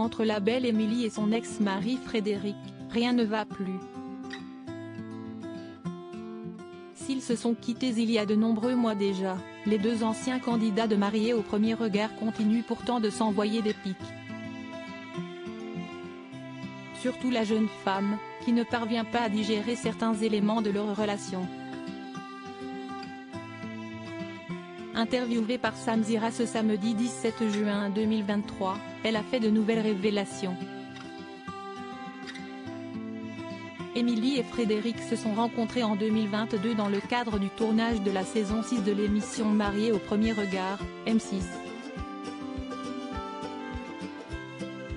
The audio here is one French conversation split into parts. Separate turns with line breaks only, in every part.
Entre la belle Émilie et son ex-mari Frédéric, rien ne va plus. S'ils se sont quittés il y a de nombreux mois déjà, les deux anciens candidats de mariés au premier regard continuent pourtant de s'envoyer des piques. Surtout la jeune femme, qui ne parvient pas à digérer certains éléments de leur relation. Interviewée par Samzira ce samedi 17 juin 2023, elle a fait de nouvelles révélations. Émilie et Frédéric se sont rencontrés en 2022 dans le cadre du tournage de la saison 6 de l'émission Mariés au premier regard, M6.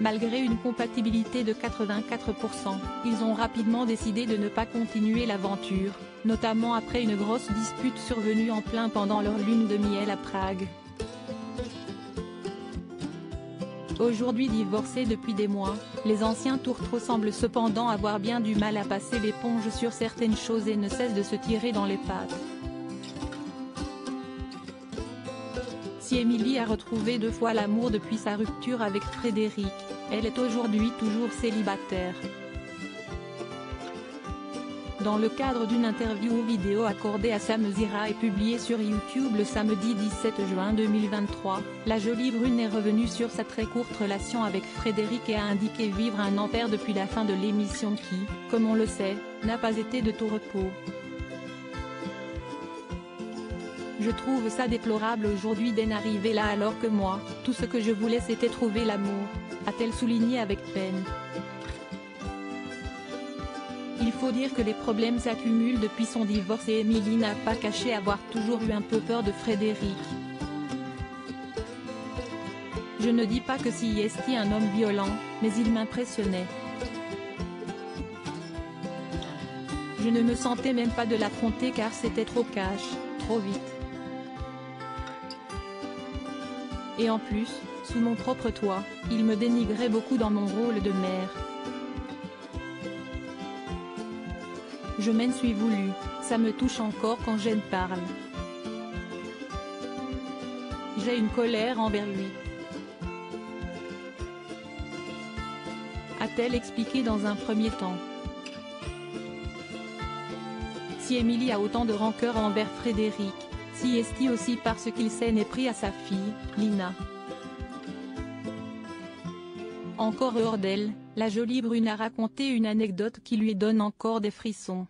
Malgré une compatibilité de 84%, ils ont rapidement décidé de ne pas continuer l'aventure, notamment après une grosse dispute survenue en plein pendant leur lune de miel à Prague. Aujourd'hui divorcés depuis des mois, les anciens tourtereaux semblent cependant avoir bien du mal à passer l'éponge sur certaines choses et ne cessent de se tirer dans les pattes. Si Émilie a retrouvé 2 fois l'amour depuis sa rupture avec Frédéric, elle est aujourd'hui toujours célibataire. Dans le cadre d'une interview vidéo accordée à Samzira et publiée sur YouTube le samedi 17 juin 2023, la jolie brune est revenue sur sa très courte relation avec Frédéric et a indiqué vivre un enfer depuis la fin de l'émission qui, comme on le sait, n'a pas été de tout repos. Je trouve ça déplorable aujourd'hui d'en arriver là alors que moi, tout ce que je voulais c'était trouver l'amour, a-t-elle souligné avec peine. Il faut dire que les problèmes s'accumulent depuis son divorce et Émilie n'a pas caché avoir toujours eu un peu peur de Frédéric. Je ne dis pas que si est un homme violent, mais il m'impressionnait. Je ne me sentais même pas de l'affronter car c'était trop cash, trop vite. Et en plus, sous mon propre toit, il me dénigrait beaucoup dans mon rôle de mère. Je m'en suis voulu, ça me touche encore quand j'en parle. J'ai une colère envers lui. A-t-elle expliqué dans un premier temps. Si Émilie a autant de rancœur envers Frédéric, si est-il aussi parce qu'il s'en est pris à sa fille, Lina. Encore hors d'elle, la jolie brune a raconté une anecdote qui lui donne encore des frissons.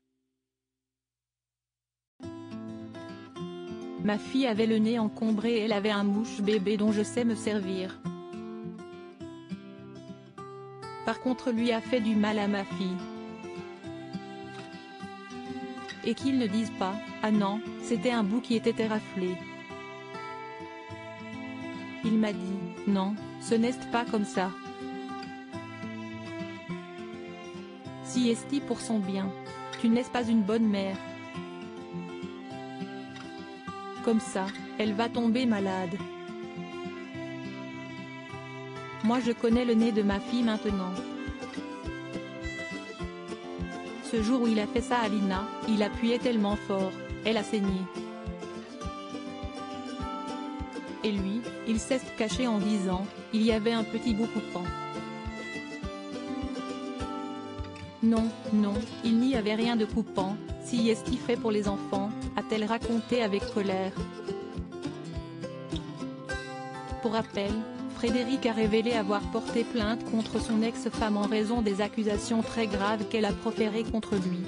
Ma fille avait le nez encombré et elle avait un mouche bébé dont je sais me servir. Par contre lui a fait du mal à ma fille. Et qu'ils ne disent pas, ah non, c'était un bout qui était raflé. Il m'a dit, non, ce n'est pas comme ça. Si est pour son bien, tu n'es pas une bonne mère. Comme ça, elle va tomber malade. Moi je connais le nez de ma fille maintenant. Ce jour où il a fait ça à Lina, il appuyait tellement fort, elle a saigné. Et lui, il s'est caché en disant, il y avait un petit bout coupant. Non, non, il n'y avait rien de coupant, si est-ce qu'il fait pour les enfants, a-t-elle raconté avec colère. Pour rappel, Frédéric a révélé avoir porté plainte contre son ex-femme en raison des accusations très graves qu'elle a proférées contre lui.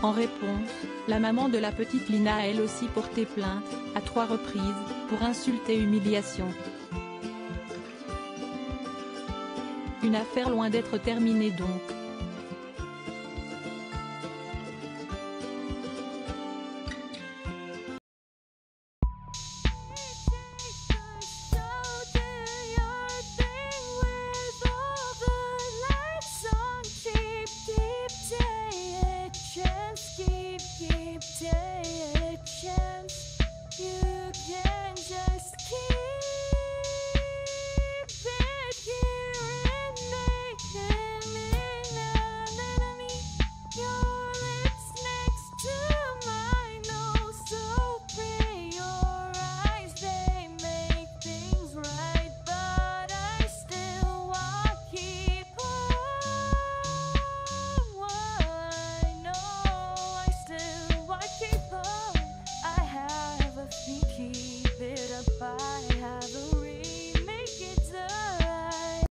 En réponse, la maman de la petite Lina a elle aussi porté plainte, à 3 reprises, pour insulte et humiliation. Une affaire loin d'être terminée donc.
Keep